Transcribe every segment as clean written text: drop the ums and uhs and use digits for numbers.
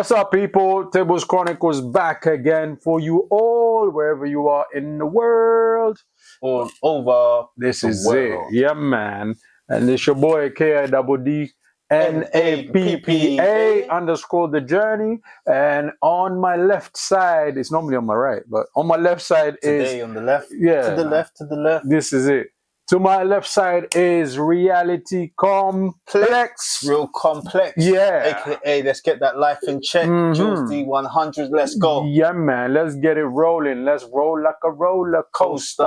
What's up, people? Tables Chronicles back again for you all, wherever you are in the world. All over This the is world. it. Yeah, man. And it's your boy, KIDDNAPPA underscore the journey. And on my left side, it's normally on my right, but on my left side Today on the left, yeah, to the man. left, to the left. This is it. To my left side is reality complex. Real complex. Yeah. AKA, let's get that life in check. Jules D100, let's go. Yeah, man. Let's get it rolling. Let's roll like a roller coaster.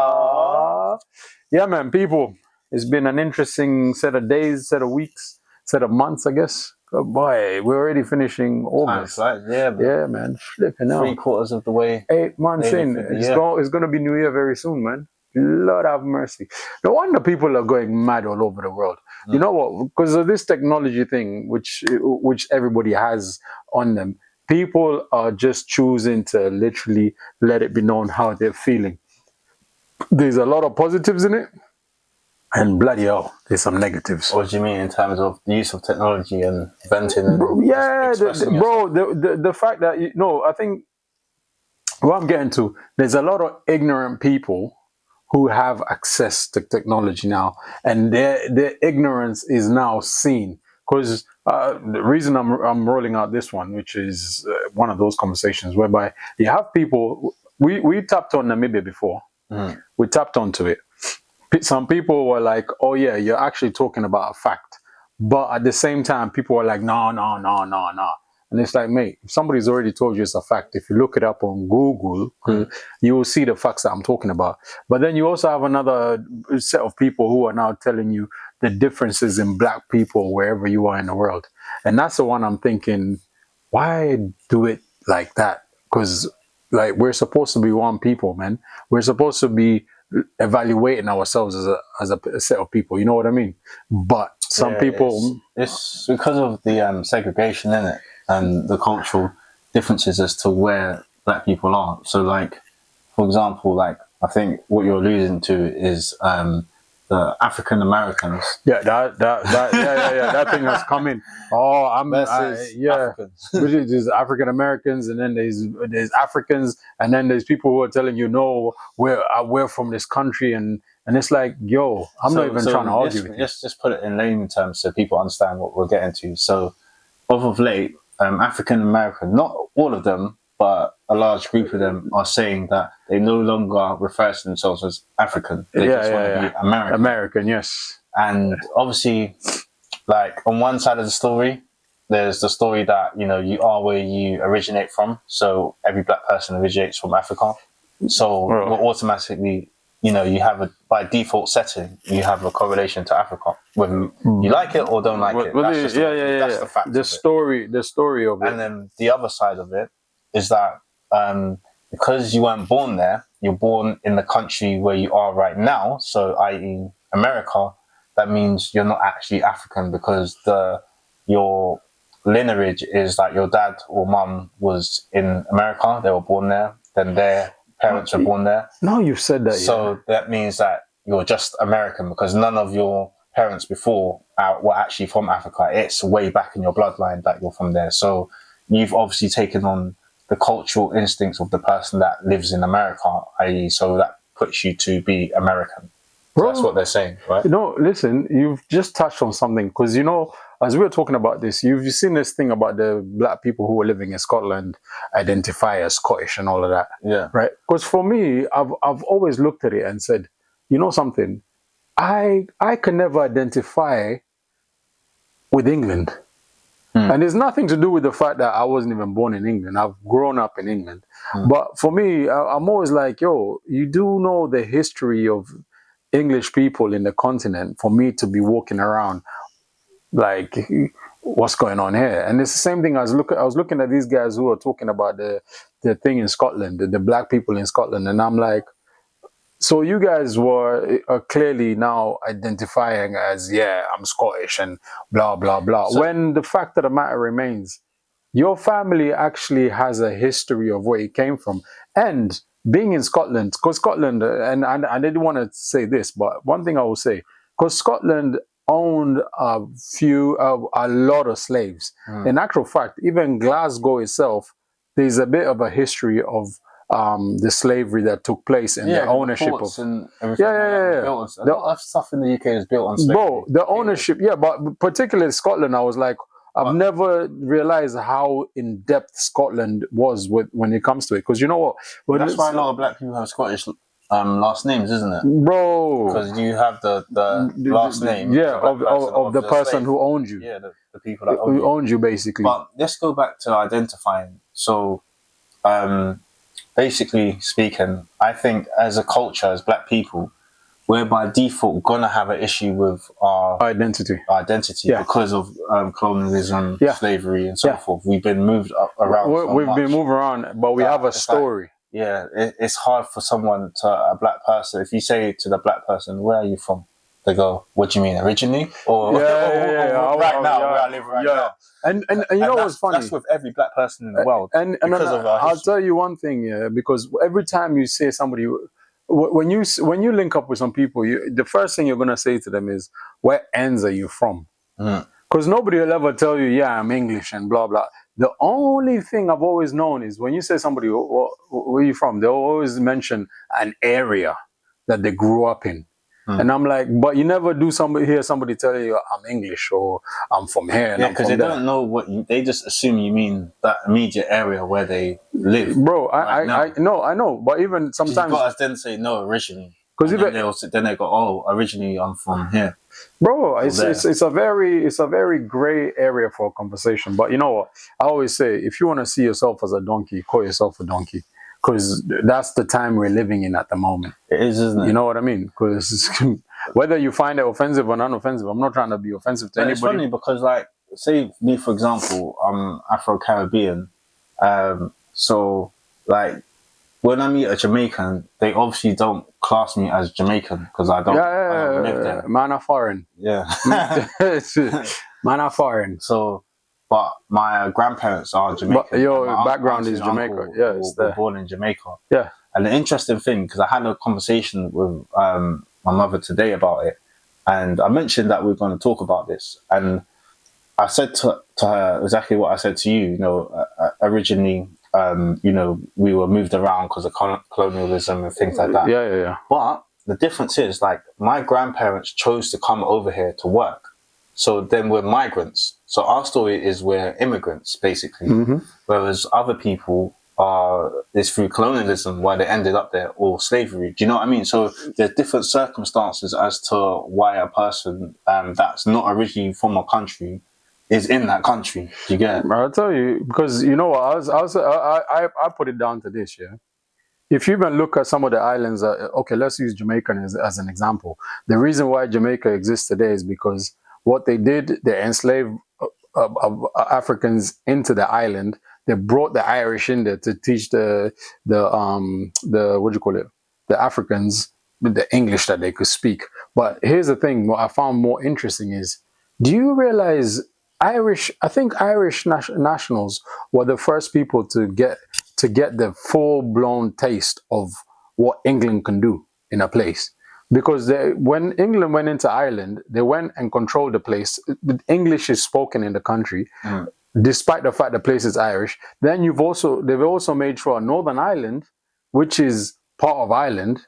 Yeah, man. People, it's been an interesting set of days, set of weeks, set of months, I guess. Oh, boy, we're already finishing August. Yeah, man. Yeah, man. Flipping out. 3/4 of the way. 8 months in. It's going to be New Year very soon, man. Lord have mercy. No wonder people are going mad all over the world. You know what? Because of this technology thing, which everybody has on them, people are just choosing to literally let it be known how they're feeling. There's a lot of positives in it, and bloody hell, there's some negatives. What do you mean in terms of the use of technology and venting? And the fact that, I think what I'm getting to, there's a lot of ignorant people who have access to technology now, and their ignorance is now seen. Because the reason I'm rolling out this one, which is one of those conversations whereby you have people, we tapped on Namibia before, we tapped onto it. Some people were like, oh yeah, you're actually talking about a fact, but at the same time, people were like, no. And it's like, mate, if somebody's already told you it's a fact, if you look it up on Google, you will see the facts that I'm talking about. But then you also have another set of people who are now telling you the differences in black people wherever you are in the world. And that's the one I'm thinking, why do it like that? Because like, we're supposed to be one people, man. We're supposed to be evaluating ourselves as a set of people. You know what I mean? But some people... It's because of the segregation, in it? And the cultural differences as to where black people are. So, like, for example, like, I think what you're alluding to is the African Americans. Yeah, that thing has come in. Oh, Africans. There's African Americans, and then there's Africans, and then there's people who are telling you, no, we're from this country, and it's like, yo, I'm not even trying to argue with you. Just put it in layman terms so people understand what we're getting to. So, of late, African American, not all of them, but a large group of them are saying that they no longer refer to themselves as African. They just want to be American. American, yes. And obviously, like, on one side of the story, there's the story that, you are where you originate from. So every black person originates from Africa. So we're automatically, you have by default setting, you have a correlation to Africa, whether you like it or don't like it. That's the fact. The story of it. And then the other side of it is that because you weren't born there, you're born in the country where you are right now. So, i.e., America. That means you're not actually African because your lineage is like your dad or mum was in America. They were born there. Then their parents were born there. No, you've said that. So that means that you're just American because none of your parents before were actually from Africa. It's way back in your bloodline that you're from there. So you've obviously taken on the cultural instincts of the person that lives in America, i.e., so that puts you to be American. So that's what they're saying, right? Listen, you've just touched on something because, as we were talking about this, you've seen this thing about the black people who are living in Scotland identify as Scottish and all of that. Yeah. Right? Because for me, I've always looked at it and said, you know something? I can never identify with England. And it's nothing to do with the fact that I wasn't even born in England. I've grown up in England. But for me, I'm always like, yo, you do know the history of English people in the continent for me to be walking around like, what's going on here? And it's the same thing. I was looking at these guys who are talking about the thing in Scotland, the black people in Scotland, and I'm like, so you guys are clearly now identifying as, I'm Scottish and blah, blah, blah. So, when the fact of the matter remains, your family actually has a history of where it came from. And being in Scotland, because Scotland, and I didn't want to say this, but one thing I will say, because Scotland owned a lot of slaves. In actual fact, even Glasgow itself, there's a bit of a history of the slavery that took place and the ownership of. And everything Yeah. A lot of stuff in the UK is built on slavery. Bro, the ownership, but particularly Scotland, I was like, I've never realized how in depth Scotland was when it comes to it. Because you know what? That's why a lot of black people have Scottish last names, isn't it? Bro. Because you have the last name. Of the person who owned you. Yeah, the people that owned you. Who owned you, basically. But let's go back to identifying. So, basically speaking, I think as a culture, as black people, we're by default gonna have an issue with our identity because of colonialism, slavery, and so forth. We've been moved around. We've been moved around, but we have a story. It's hard for a black person. If you say to the black person, "Where are you from?" They go, "What do you mean, originally?" Or right now, where I live right now. And you know what's funny? That's with every black person in the world. And I'll tell you one thing, because every time you say somebody, when you link up with some people, the first thing you're gonna say to them is, "Where ends are you from?" Because nobody will ever tell you, "Yeah, I'm English," and blah blah. The only thing I've always known is when you say somebody, "Where are you from?" They'll always mention an area that they grew up in. And I'm like, but you never hear somebody tell you, "I'm English," or "I'm from here." Yeah, because they don't know they just assume you mean that immediate area where they live. Bro, I know, but even sometimes you got to then say no originally. Because then they go, "Oh, originally I'm from here." Bro, it's a very gray area for a conversation. But you know what? I always say, if you want to see yourself as a donkey, call yourself a donkey. Because that's the time we're living in at the moment. It is, isn't it? You know what I mean? Because whether you find it offensive or non-offensive, I'm not trying to be offensive to anybody. It's funny because, like, say me, for example, I'm Afro-Caribbean. So, like, when I meet a Jamaican, they obviously don't class me as Jamaican because I don't live there. Man are foreign. Yeah. Man are foreign. So... But my grandparents are Jamaican. But your background is Jamaica. Yeah, it's were born in Jamaica. Yeah. And the interesting thing, because I had a conversation with my mother today about it, and I mentioned that we we're going to talk about this, and I said to her exactly what I said to you. You know, originally, you know, we were moved around because of colonialism and things like that. Yeah. But the difference is, like, my grandparents chose to come over here to work. So then we're migrants. So our story is we're immigrants, basically. Whereas other people is through colonialism why they ended up there, or slavery. Do you know what I mean? So there's different circumstances as to why a person that's not originally from a country is in that country. Do you get it? I'll tell you, because you know what, I put it down to this, yeah. If you even look at some of the islands, okay, let's use Jamaica as an example. The reason why Jamaica exists today is because what they did, they enslaved Africans into the island. They brought the Irish in there to teach the what do you call it, the Africans the English that they could speak. But here's the thing: what I found more interesting is, do you realize I think Irish nationals were the first people to get the full-blown taste of what England can do in a place. Because when England went into Ireland, they went and controlled the place. English is spoken in the country, despite the fact the place is Irish. Then they've also made sure Northern Ireland, which is part of Ireland,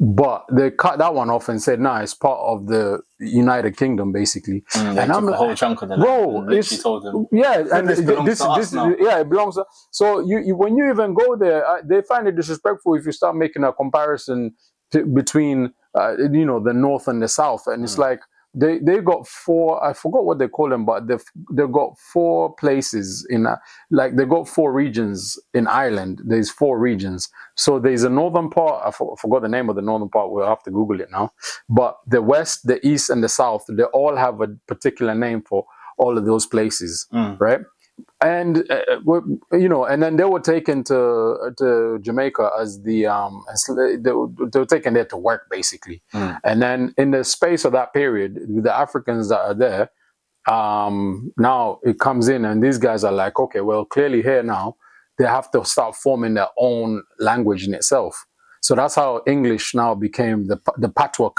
but they cut that one off and said, "Nah, it's part of the United Kingdom, basically." And I'm like, a whole chunk of the bro, told them, and this it belongs. So you when you even go there, they find it disrespectful if you start making a comparison between the North and the South, and it's like they got four. I forgot what they call them, but they've got 4 places in like they got 4 regions in Ireland. There's 4 regions. So there's a northern part. I forgot the name of the northern part. We'll have to Google it now. But the west, the east, and the south, they all have a particular name for all of those places, right? And and then they were taken to Jamaica as they were taken there to work, basically. And then in the space of that period, with the Africans that are there, now it comes in, and these guys are like, okay, well, clearly here now they have to start forming their own language in itself. So that's how English now became the patois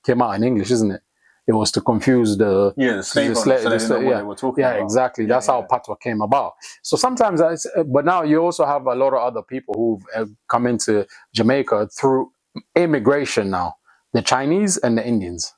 came out in English, isn't it? It was to confuse the slave owners, so they didn't know what they were talking about. Exactly. That's how Patwa came about. So sometimes, but now you also have a lot of other people who've come into Jamaica through immigration now. The Chinese and the Indians.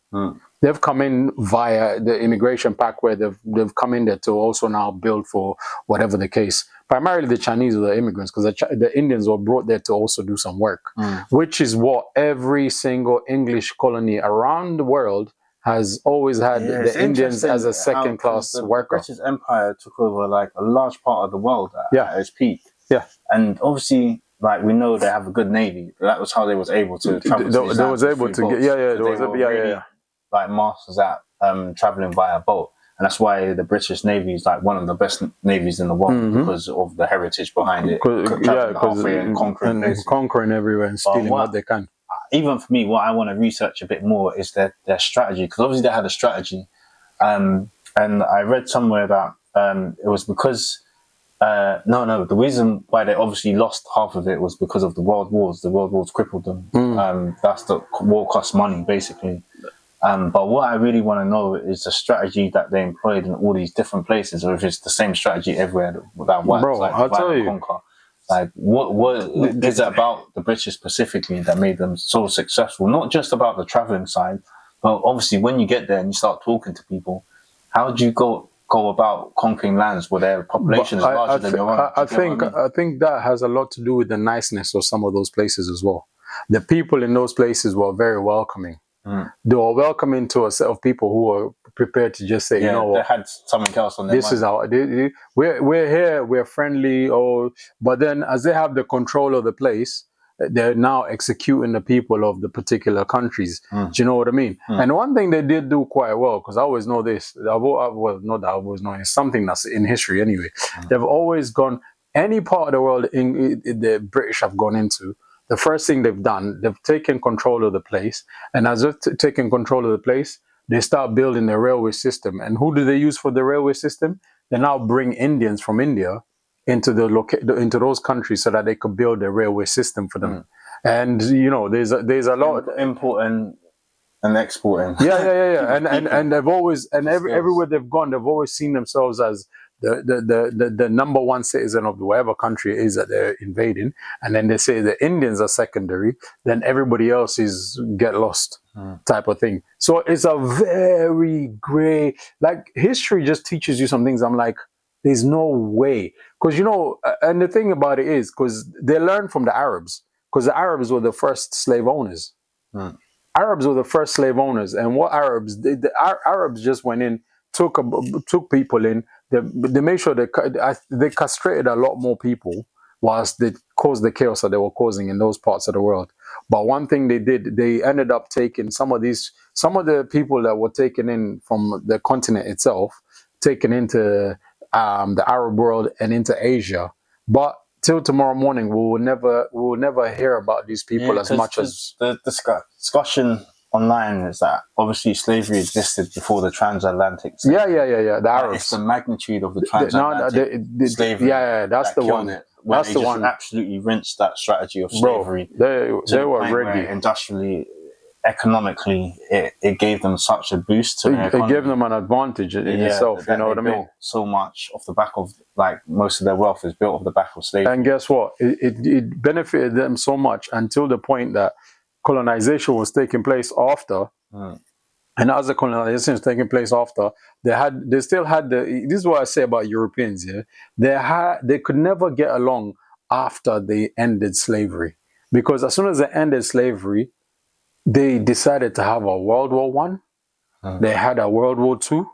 They've come in via the immigration pact where they've come in there to also now build for whatever the case. Primarily the Chinese were the immigrants because the Indians were brought there to also do some work, which is what every single English colony around the world has always had the Indians as a second-class worker. The British Empire took over like a large part of the world at its peak. Yeah. And obviously, like we know they have a good navy. That was how they was able to travel. They was able to get like masters at traveling via boat, and that's why the British Navy is like one of the best navies in the world because of the heritage behind it. And conquering everywhere and stealing what they can. Even for me, what I want to research a bit more is their strategy, because obviously they had a strategy, and I read somewhere that it was because. The reason why they obviously lost half of it was because of the world wars. The world wars crippled them. That's the war cost money, basically. But what I really want to know is the strategy that they employed in all these different places, or if it's the same strategy everywhere that works. Bro, I'll tell you. Conquer. Like, what is it about the British specifically that made them so successful? Not just about the traveling side, but obviously when you get there and you start talking to people, how do you go about conquering lands where their population is larger than your own? I think that has a lot to do with the niceness of some of those places as well. The people in those places were very welcoming. They were welcoming to a set of people who were prepared to just say, you know what, they had something else on their mind. Is our we're here, we're friendly, but then as they have the control of the place, they're now executing the people of the particular countries. Do you know what I mean? And one thing they did do quite well, because I always know this, not that I always know, it's something that's in history anyway. They've always gone, any part of the world the British have gone into, the first thing they've done, they've taken control of the place. And as they've taken control of the place, they start building the railway system. And who do they use for the railway system? They now bring Indians from India into those countries so that they could build a railway system for them. And you know, there's a lot importing and exporting. Yeah. And they've always, and everywhere they've gone, they've always seen themselves as the number one citizen of whatever country it is that they're invading. And then they say the Indians are secondary, then everybody else is get lost type of thing. So it's a very gray, like history just teaches you some things. I'm like, there's no way. Because, you know, and the thing about it is, because they learned from the Arabs, because the Arabs were the first slave owners. Arabs were the first slave owners. And what Arabs did, the Arabs just went in, took people in, they made sure they castrated a lot more people whilst they caused the chaos that they were causing in those parts of the world. But one thing they did, they ended up taking some of the people that were taken in from the continent itself, taken into the Arab world and into Asia. But till tomorrow morning, we will never hear about these people as much as the discussion online is that obviously slavery existed before the transatlantic slavery. Yeah. The Arabs. It's the magnitude of the transatlantic slavery. That's the one. That's the one. Absolutely rinsed that strategy of slavery. Bro, they were ready. Industrially, economically, it gave them such a boost to their economy. It gave them an advantage in itself. You know what I mean? So much off the back of, like, most of their wealth is built off the back of slavery. And guess what? It benefited them so much until the point that colonization was taking place after. And as the colonization was taking place after, they still had this is what I say about Europeans, they could never get along after they ended slavery. Because as soon as they ended slavery, they decided to have a World War I. They had a World War II.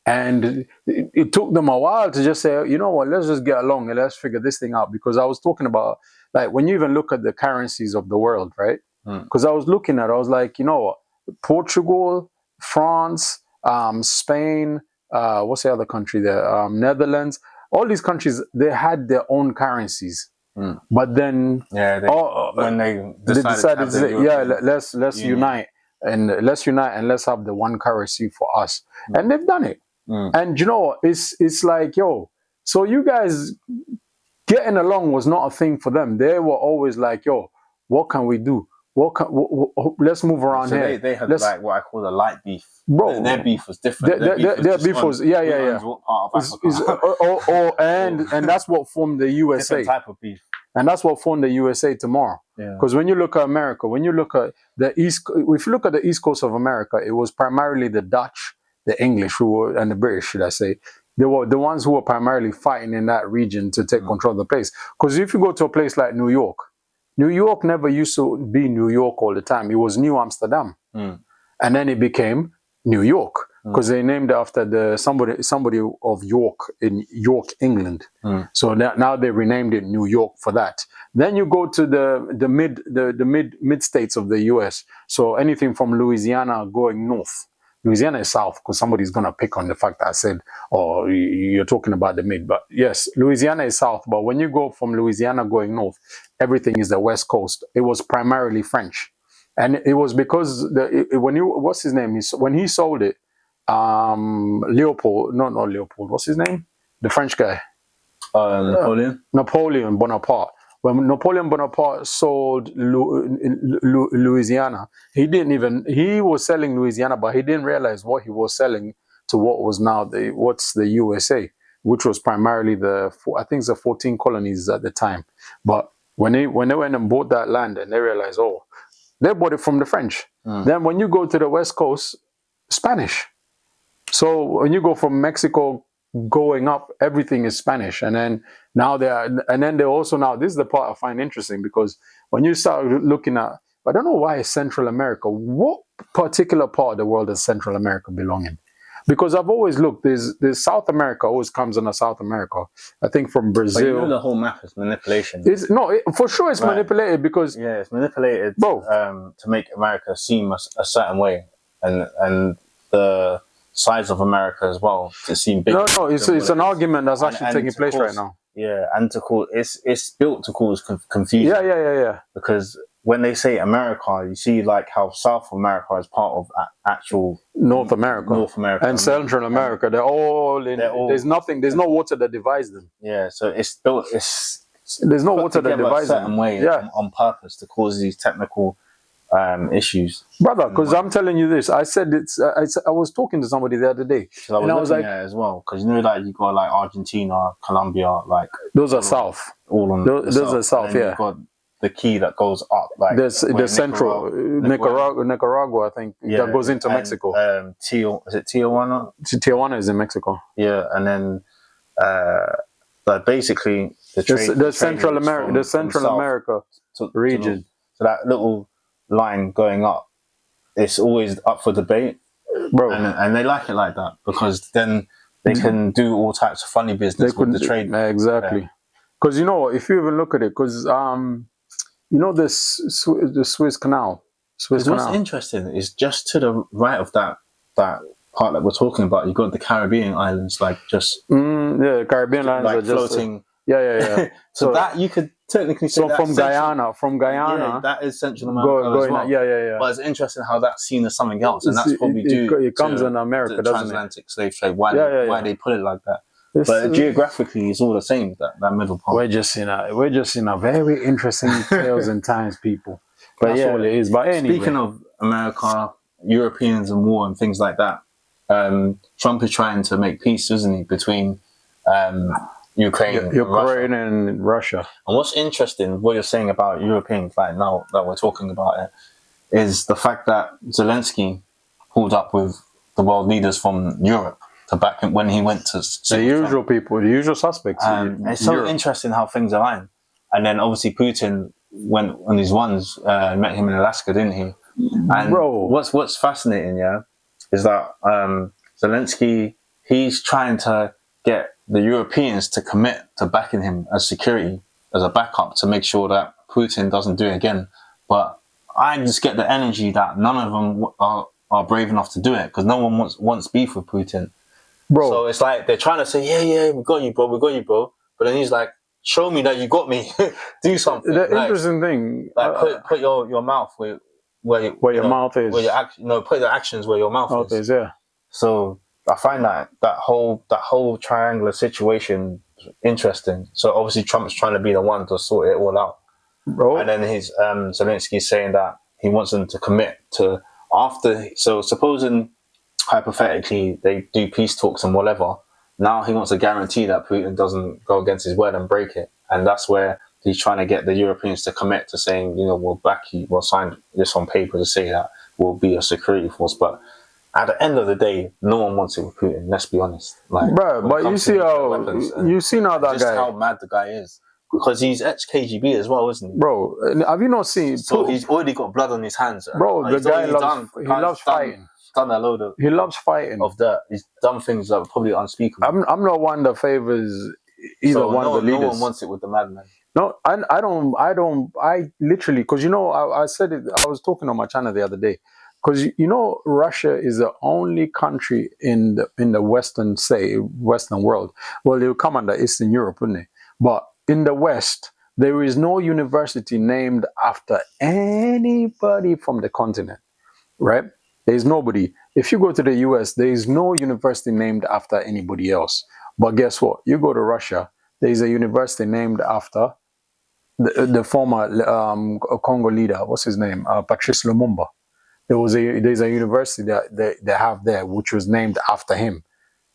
And it took them a while to just say, you know what, let's just get along and let's figure this thing out. Because I was talking about, like, when you even look at the currencies of the world, right? Because I was looking at it, I was like, you know what, Portugal, France, Spain, what's the other country there? Netherlands. All these countries, they had their own currencies. But then when they decided to say, let's unite and let's have the one currency for us. And they've done it. And you know, it's like, yo, so you guys getting along was not a thing for them. They were always like, yo, what can we do? let's move around So here. they had Let's, like what I call a light beef. bro. Their beef was different. Their beef was What part of Africa? And that's what formed the USA. Different type of beef. And that's what formed the USA tomorrow. Because when you look at America, when you look at if you look at the East Coast of America, it was primarily the Dutch, the English, and the British, should I say. They were the ones who were primarily fighting in that region to take control of the place. Because if you go to a place like New York never used to be New York all the time. It was New Amsterdam. And then it became New York. Because they named it after somebody of York in York, England. So now they renamed it New York for that. Then you go to the mid states of the US. So anything from Louisiana going north. Louisiana is south, because somebody's gonna pick on the fact that I said, "Oh, you're talking about the mid." But yes, Louisiana is south. But when you go from Louisiana going north, everything is the West Coast. It was primarily French, and it was because what's his name? When he sold it. Leopold, not Leopold, what's his name? The French guy. Napoleon Bonaparte. When Napoleon Bonaparte sold Louisiana, he was selling Louisiana, but he didn't realize what he was selling to what was now the USA, which was primarily the 14 colonies at the time. But when they went and bought that land, and they realized, oh, they bought it from the French. Then when you go to the West Coast, Spanish. So when you go from Mexico going up, everything is Spanish. And then they also now, this is the part I find interesting, because when you start looking at, I don't know why Central America, what particular part of the world does Central America belong in? Because I've always looked, there's South America always comes under South America. I think from Brazil. But the whole map is manipulation. For sure it's manipulated, because... Yeah, it's manipulated to make America seem a certain way. And the size of America as well to seem bigger. No, it's an argument that's actually taking place right now. Yeah, and it's built to cause confusion. Yeah. Because when they say America, you see like how South America is part of actual North America and Central America. They're all in. There's no water that divides them. Yeah, so it's built. There's no water that divides them. A certain way, on purpose to cause these technical issues, brother. Because I'm telling you this, I said I was talking to somebody the other day, and I was like, as well, because like you got like Argentina, Colombia, like those are south. All on those are south. Yeah. You've got the key that goes up, like the central Nicaragua, I think, that goes into Mexico. Is it Tijuana? Tijuana is in Mexico. Yeah, and then but basically the Central America region. So that little line going up, it's always up for debate, bro, and they like it like that, because then they can do all types of funny business with the trade. Exactly, because if you even look at it, because the Suez Canal. What's interesting is just to the right of that part that we're talking about, you've got the Caribbean islands, like just Caribbean islands like are just floating. So that you could technically say from Guyana, that is Central America as well. But it's interesting how that's seen as something else, and that's probably due it comes in America, the doesn't transatlantic slave trade. Why they put it like that? But geographically, it's all the same. That middle part. We're just in a very interesting tales and times, people. But that's all it is. But anyway, speaking of America, Europeans and war and things like that, Trump is trying to make peace, isn't he, between Ukraine and Russia. And what's interesting, what you're saying about Europeans, like now that we're talking about it, is the fact that Zelensky pulled up with the world leaders from Europe to back him when he went to the usual people, the usual suspects. It's so interesting how things align. And then obviously Putin went on these ones, met him in Alaska, didn't he? And what's fascinating, is that Zelensky, he's trying to get the Europeans to commit to backing him as security, as a backup, to make sure that Putin doesn't do it again. But I just get the energy that none of them are brave enough to do it, because no one wants beef with Putin. Bro. So it's like they're trying to say, yeah, we got you, bro. But then he's like, show me that you got me. Do something. The interesting thing, like put your mouth where your mouth is. Put the actions where your mouth is. Yeah. So I find that whole triangular situation interesting. So obviously Trump's trying to be the one to sort it all out. Bro. And then his Zelensky saying that he wants them to commit to after. So supposing hypothetically they do peace talks and whatever, now he wants to guarantee that Putin doesn't go against his word and break it, and that's where he's trying to get the Europeans to commit to saying, we'll back you, we'll sign this on paper to say that we'll be a security force. But at the end of the day, no one wants it with Putin. Let's be honest. Like, bro, but you see how that just guy, how mad the guy is, because he's ex-KGB as well, isn't he? Bro, have you not seen? So he's already got blood on his hands. Bro, like, the guy loves fighting. Done a load of. He loves fighting. Of that, he's done things that are probably unspeakable. I'm not one that favors either one of the leaders. No one wants it with the madman. No, I don't. I literally, because I said it. I was talking on my channel the other day, because Russia is the only country in the Western world. Well, it will come under Eastern Europe, wouldn't it? But in the West, there is no university named after anybody from the continent, right? There is nobody. If you go to the US, there is no university named after anybody else. But guess what? You go to Russia, there is a university named after the former Congo leader. What's his name? Patrice Lumumba. There's a university that they have there, which was named after him.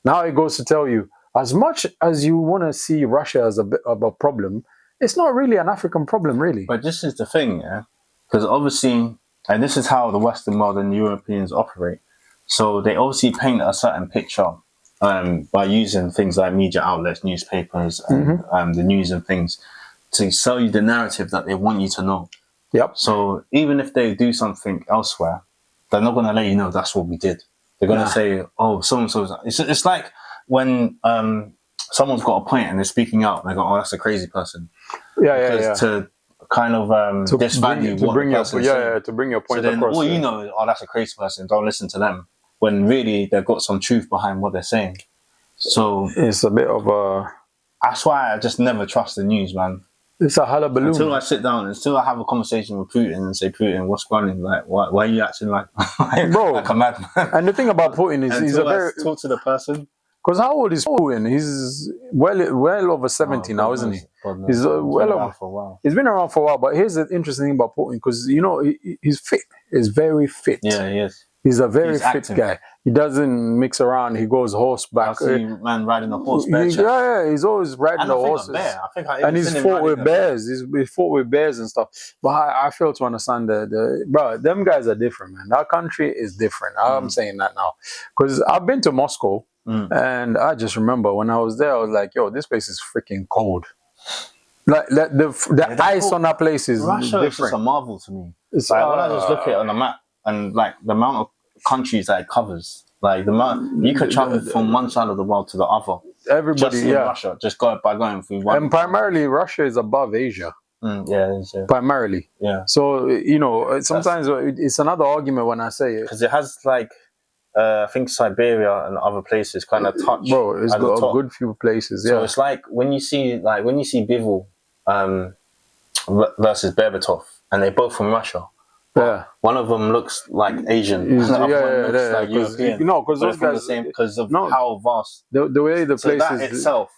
Now it goes to tell you, as much as you want to see Russia as a bit of a problem, it's not really an African problem, really. But this is the thing, yeah? Because obviously, and this is how the Western world and Europeans operate. So they obviously paint a certain picture by using things like media outlets, newspapers, and the news and things to sell you the narrative that they want you to know. Yep. So even if they do something elsewhere, they're not going to let you know that's what we did. They're going to say, oh, so-and-so. It's like when someone's got a point and they're speaking out, and they go, oh, that's a crazy person. Yeah. To kind of disvalue what the person's saying. To bring your point so then across. All you know is, oh, that's a crazy person, don't listen to them. When really they've got some truth behind what they're saying. So it's a bit of a... That's why I just never trust the news, man. It's a hullabaloo. Until I sit down, until I have a conversation with Putin and say, Putin, what's going on? Like, why are you acting like a madman? And the thing about Putin is he's a very... talk to the person. Because how old is Putin? He's well over 70 now, isn't he? He's well over for a while. He's been around for a while. But here's the interesting thing about Putin, because he's fit. He's very fit. Yeah, he is. He's a very fit guy. He doesn't mix around. He goes horseback. I see man riding a horse. He's always riding the horses. And he's fought with bears. He's fought with bears and stuff. But I fail to understand bro, them guys are different, man. That country is different. I'm saying that now. Because I've been to Moscow, and I just remember when I was there, I was like, yo, this place is freaking cold. Like the ice on that place is Russia different. is just a marvel to me. It's like when I just look at it on the map and like the amount of countries that it covers, like the amount you could travel from one side of the world to the other. Everybody, just in Russia, just by going through one. And primarily, Russia is above Asia. Yeah. Primarily. Yeah. So sometimes it's another argument when I say it, because it has like I think Siberia and other places kind of touch. Bro, it's got a good few places. Yeah. So it's like when you see Bivol versus Berbatov, and they're both from Russia. Yeah. One of them looks like Asian. The other one looks like European. Because those guys because of how vast the way the place that is itself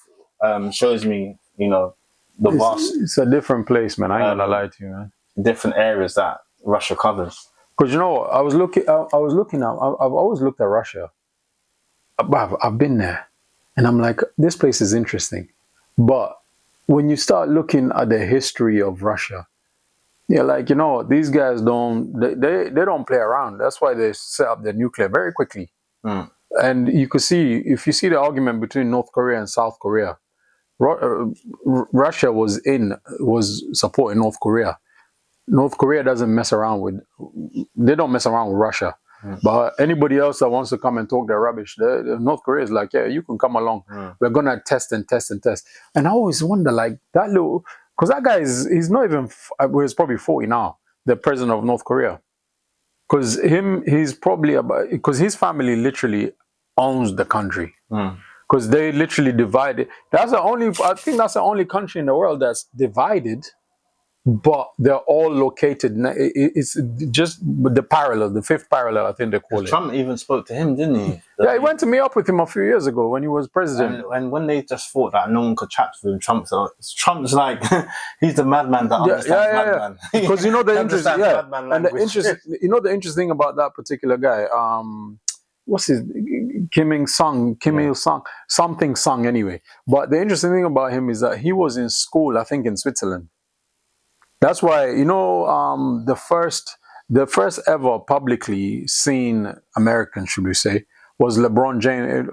shows me, the vast. It's a different place, man. I ain't gonna lie to you, man. Different areas that Russia covers. Because I was looking at. I've always looked at Russia. I've been there, and I'm like, this place is interesting, but when you start looking at the history of Russia, you're like, these guys don't play around. That's why they set up the nuclear very quickly. And you could see, if you see the argument between North Korea and South Korea, Russia was supporting North Korea. North Korea doesn't mess around with Russia. But anybody else that wants to come and talk their rubbish, North Korea is like, yeah, you can come along. We're gonna test and test and test. And I always wonder, like, that little, because that guy he's not even, he's probably 40 now, the president of North Korea. Because he's probably because his family literally owns the country. Because they literally divided. I think that's the only country in the world that's divided but they're all located. It's just the parallel, the fifth parallel, I think they call it. Trump even spoke to him, didn't he? Yeah, he went to meet up with him a few years ago when he was president. And when they just thought that no one could chat with him, Trump's like he's the madman that understands madman. Because you know the interest, and the interest, you know the interesting thing about that particular guy. What's his Kim Il Sung, something Sung anyway. But the interesting thing about him is that he was in school, I think, in Switzerland. That's why, you know, the first ever publicly seen American, should we say, was LeBron James.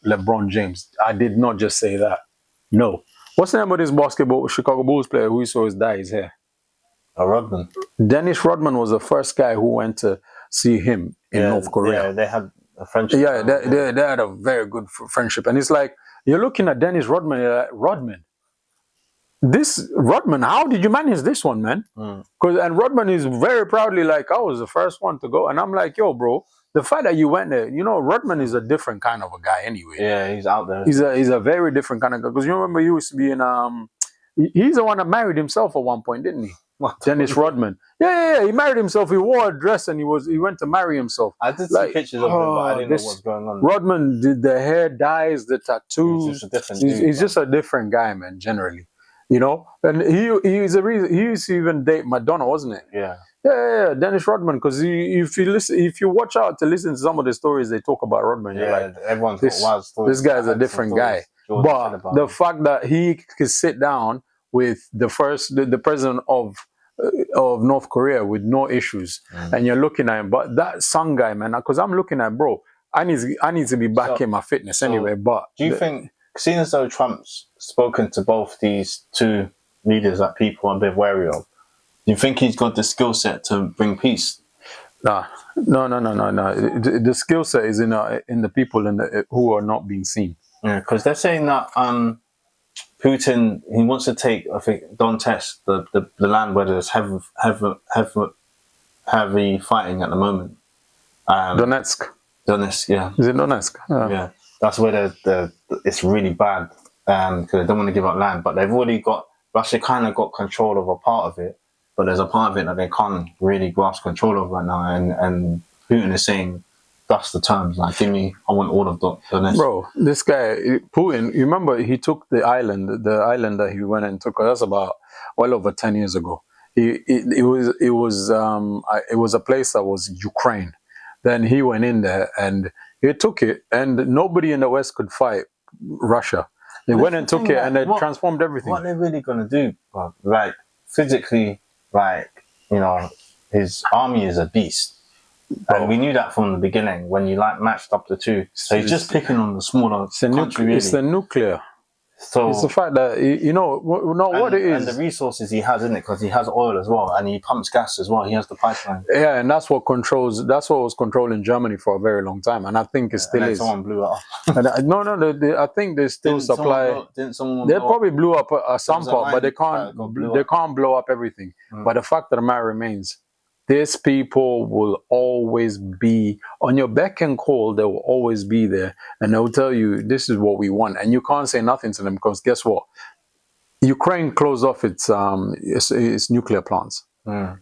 LeBron James. I did not just say that. No. What's the name of this basketball Chicago Bulls player who we saw dye his hair? Rodman. Dennis Rodman was the first guy who went to see him in North Korea. Yeah, they had a friendship. Yeah, they had a very good friendship. And it's like, you're looking at Dennis Rodman, you're like, Rodman, how did you manage this one, man? And Rodman is very proudly like, I was the first one to go. And I'm like, yo, bro, the fact that you went there, you know, Rodman is a different kind of a guy anyway. Yeah, he's out there. He's a very different kind of guy. Because you remember he used to be in, he's the one that married himself at one point, didn't he? What? Dennis Rodman. Yeah, he married himself. He wore a dress and he went to marry himself. I did see pictures of him, but I didn't know what's going on. Rodman did the hair dyes, the tattoos. He's just a different dude, he's just a different guy, man, generally. You know, and he's a reason. He used to even date Madonna, wasn't it? Yeah, Dennis Rodman. Because if you watch out to listen to some of the stories they talk about Rodman, you're like, everyone's got wild stories. This guy's a different guy. But the fact that he could sit down with the president of North Korea with no issues, and you're looking at him, but that Sung guy, man, because I'm looking at, bro, I need to be back in my fitness anyway. But do you think, seeing as though Trump's spoken to both these two leaders that people are a bit wary of, do you think he's got the skill set to bring peace? No. The skill set is in the people who are not being seen. Yeah, because they're saying that Putin, he wants to take, I think, Donetsk, the land where there's heavy fighting at the moment. Donetsk, yeah. Is it Donetsk? Yeah, that's where it's really bad because they don't want to give up land. But they've already Russia kind of got control of a part of it, but there's a part of it that they can't really grasp control of right now. And Putin is saying, that's the terms. Like, I want all of Donetsk. Bro, this guy, Putin, you remember he took the island that he went and took. That's about well over 10 years ago. It was a place that was Ukraine. Then he went in there and he took it, and nobody in the West could fight Russia. They went and took it, and they transformed everything. What they're really gonna do, bro? Like physically, like, you know, his army is a beast. And we knew that from the beginning when you matched up the two. So he's just picking on the smaller country, really. It's the nuclear. So it's the fact that, you know, what it is. And the resources he has, isn't it? Because he has oil as well, and he pumps gas as well. He has the pipeline. Yeah, and that's what was controlling Germany for a very long time. And I think it still is. Someone blew it up. I think they still supply. They probably blew up some part, but they can't blow up everything. But the fact of the matter remains, these people will always be on your beck and call. They will always be there, and they'll tell you this is what we want, and you can't say nothing to them because guess what? Ukraine closed off its nuclear plants.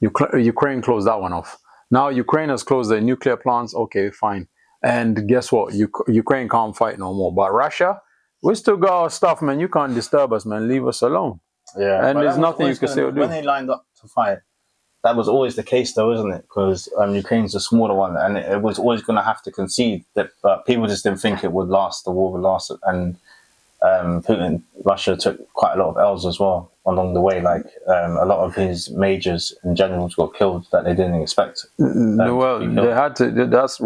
Ukraine closed that one off. Now Ukraine has closed their nuclear plants. Okay, fine. And guess what? Ukraine can't fight no more. But Russia, we still got our stuff, man. You can't disturb us, man. Leave us alone. Yeah, and there's nothing you can say or do. When they lined up to fight, that was always the case, though, isn't it? Because Ukraine's a smaller one, and it was always going to have to concede. But people just didn't think it would last. The war would last, and Russia took quite a lot of L's as well along the way. Like a lot of his majors and generals got killed that they didn't expect. Well, they had to. That's